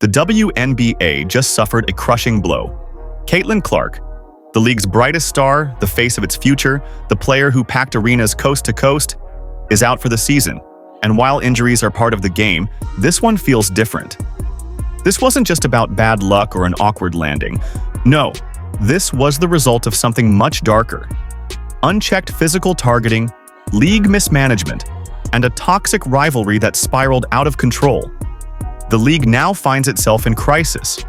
The WNBA just suffered a crushing blow. Caitlin Clark, the league's brightest star, the face of its future, the player who packed arenas coast to coast, is out for the season. And while injuries are part of the game, this one feels different. This wasn't just about bad luck or an awkward landing. No, this was the result of something much darker. Unchecked physical targeting, league mismanagement, and a toxic rivalry that spiraled out of control. The league now finds itself in crisis.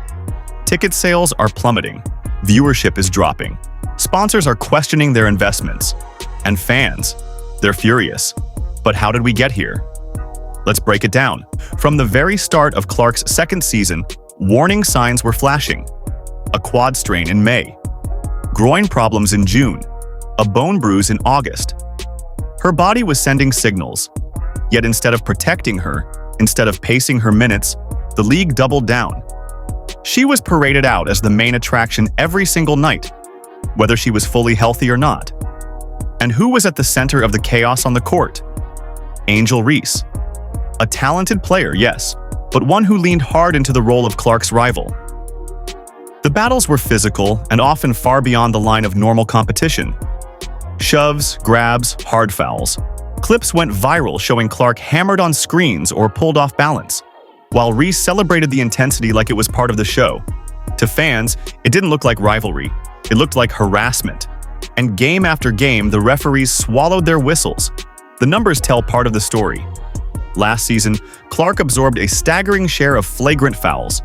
Ticket sales are plummeting, viewership is dropping, sponsors are questioning their investments, and fans, they're furious. But how did we get here? Let's break it down. From the very start of Clark's second season, warning signs were flashing. A quad strain in May, groin problems in June, a bone bruise in August. Her body was sending signals, yet instead of protecting her, instead of pacing her minutes, the league doubled down. She was paraded out as the main attraction every single night, whether she was fully healthy or not. And who was at the center of the chaos on the court? Angel Reese. A talented player, yes, but one who leaned hard into the role of Clark's rival. The battles were physical and often far beyond the line of normal competition. Shoves, grabs, hard fouls. Clips went viral showing Clark hammered on screens or pulled off balance, while Reese celebrated the intensity like it was part of the show. To fans, it didn't look like rivalry. It looked like harassment. And game after game, the referees swallowed their whistles. The numbers tell part of the story. Last season, Clark absorbed a staggering share of flagrant fouls.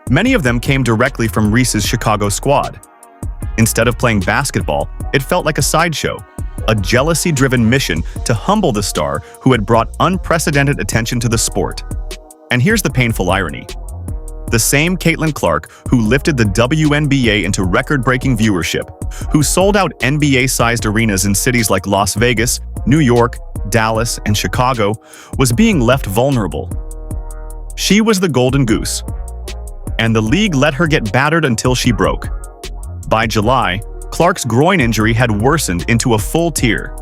Many of them came directly from Reese's Chicago squad. Instead of playing basketball, it felt like a sideshow, a jealousy-driven mission to humble the star who had brought unprecedented attention to the sport. And here's the painful irony. The same Caitlin Clark who lifted the WNBA into record-breaking viewership, who sold out NBA-sized arenas in cities like Las Vegas, New York, Dallas, and Chicago, was being left vulnerable. She was the golden goose, and the league let her get battered until she broke. By July, Clark's groin injury had worsened into a full tear.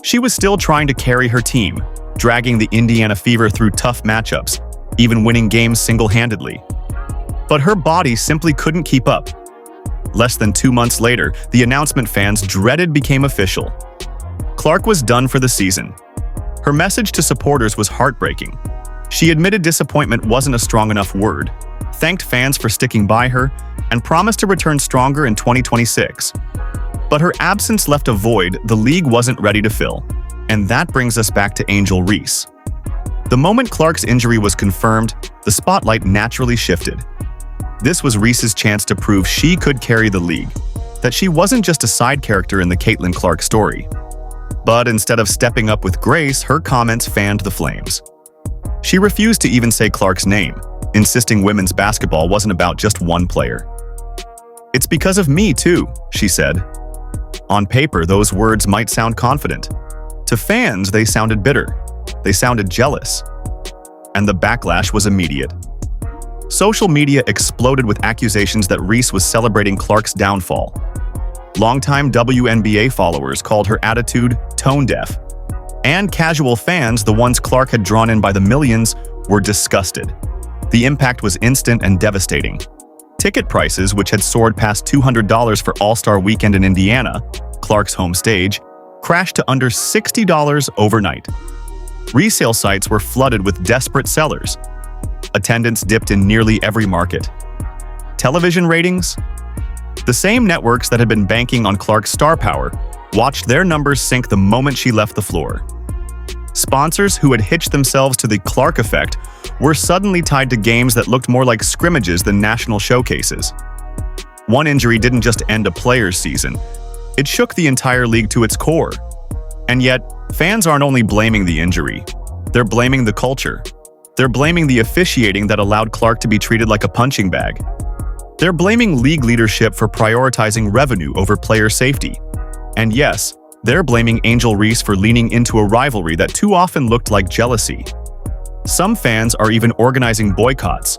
She was still trying to carry her team, dragging the Indiana Fever through tough matchups, even winning games single-handedly. But her body simply couldn't keep up. Less than 2 months later, the announcement fans dreaded became official. Clark was done for the season. Her message to supporters was heartbreaking. She admitted disappointment wasn't a strong enough word, thanked fans for sticking by her, and promised to return stronger in 2026. But her absence left a void the league wasn't ready to fill. And that brings us back to Angel Reese. The moment Clark's injury was confirmed, the spotlight naturally shifted. This was Reese's chance to prove she could carry the league, that she wasn't just a side character in the Caitlin Clark story. But instead of stepping up with grace, her comments fanned the flames. She refused to even say Clark's name, insisting women's basketball wasn't about just one player. "It's because of me, too," she said. On paper, those words might sound confident. To fans, they sounded bitter. They sounded jealous. And the backlash was immediate. Social media exploded with accusations that Reese was celebrating Clark's downfall. Longtime WNBA followers called her attitude tone-deaf. And casual fans, the ones Clark had drawn in by the millions, were disgusted. The impact was instant and devastating. Ticket prices, which had soared past $200 for All-Star Weekend in Indiana, Clark's home stage, crashed to under $60 overnight. Resale sites were flooded with desperate sellers. Attendance dipped in nearly every market. Television ratings? The same networks that had been banking on Clark's star power watched their numbers sink the moment she left the floor. Sponsors who had hitched themselves to the Clark effect were suddenly tied to games that looked more like scrimmages than national showcases. One injury didn't just end a player's season, it shook the entire league to its core. And yet, fans aren't only blaming the injury, they're blaming the culture. They're blaming the officiating that allowed Clark to be treated like a punching bag. They're blaming league leadership for prioritizing revenue over player safety. And yes, they're blaming Angel Reese for leaning into a rivalry that too often looked like jealousy. Some fans are even organizing boycotts,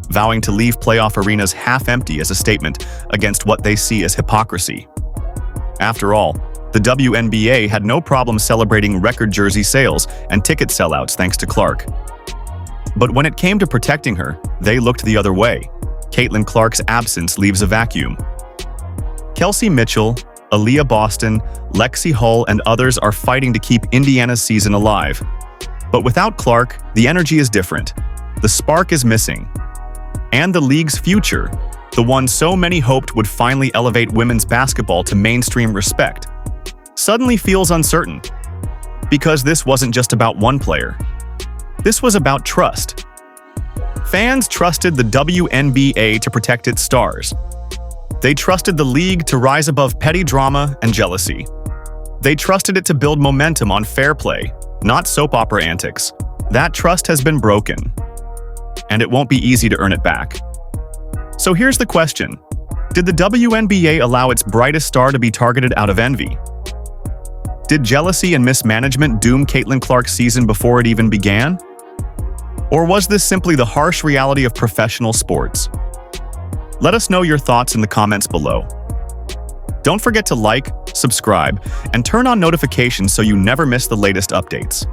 vowing to leave playoff arenas half-empty as a statement against what they see as hypocrisy. After all, the WNBA had no problem celebrating record jersey sales and ticket sellouts thanks to Clark. But when it came to protecting her, they looked the other way. Caitlin Clark's absence leaves a vacuum. Kelsey Mitchell, Aaliyah Boston, Lexi Hull, and others are fighting to keep Indiana's season alive. But without Clark, the energy is different. The spark is missing. And the league's future, the one so many hoped would finally elevate women's basketball to mainstream respect, suddenly feels uncertain. Because this wasn't just about one player. This was about trust. Fans trusted the WNBA to protect its stars. They trusted the league to rise above petty drama and jealousy. They trusted it to build momentum on fair play, not soap opera antics. That trust has been broken, and it won't be easy to earn it back. So here's the question. Did the WNBA allow its brightest star to be targeted out of envy? Did jealousy and mismanagement doom Caitlin Clark's season before it even began? Or was this simply the harsh reality of professional sports? Let us know your thoughts in the comments below. Don't forget to like, subscribe, and turn on notifications so you never miss the latest updates.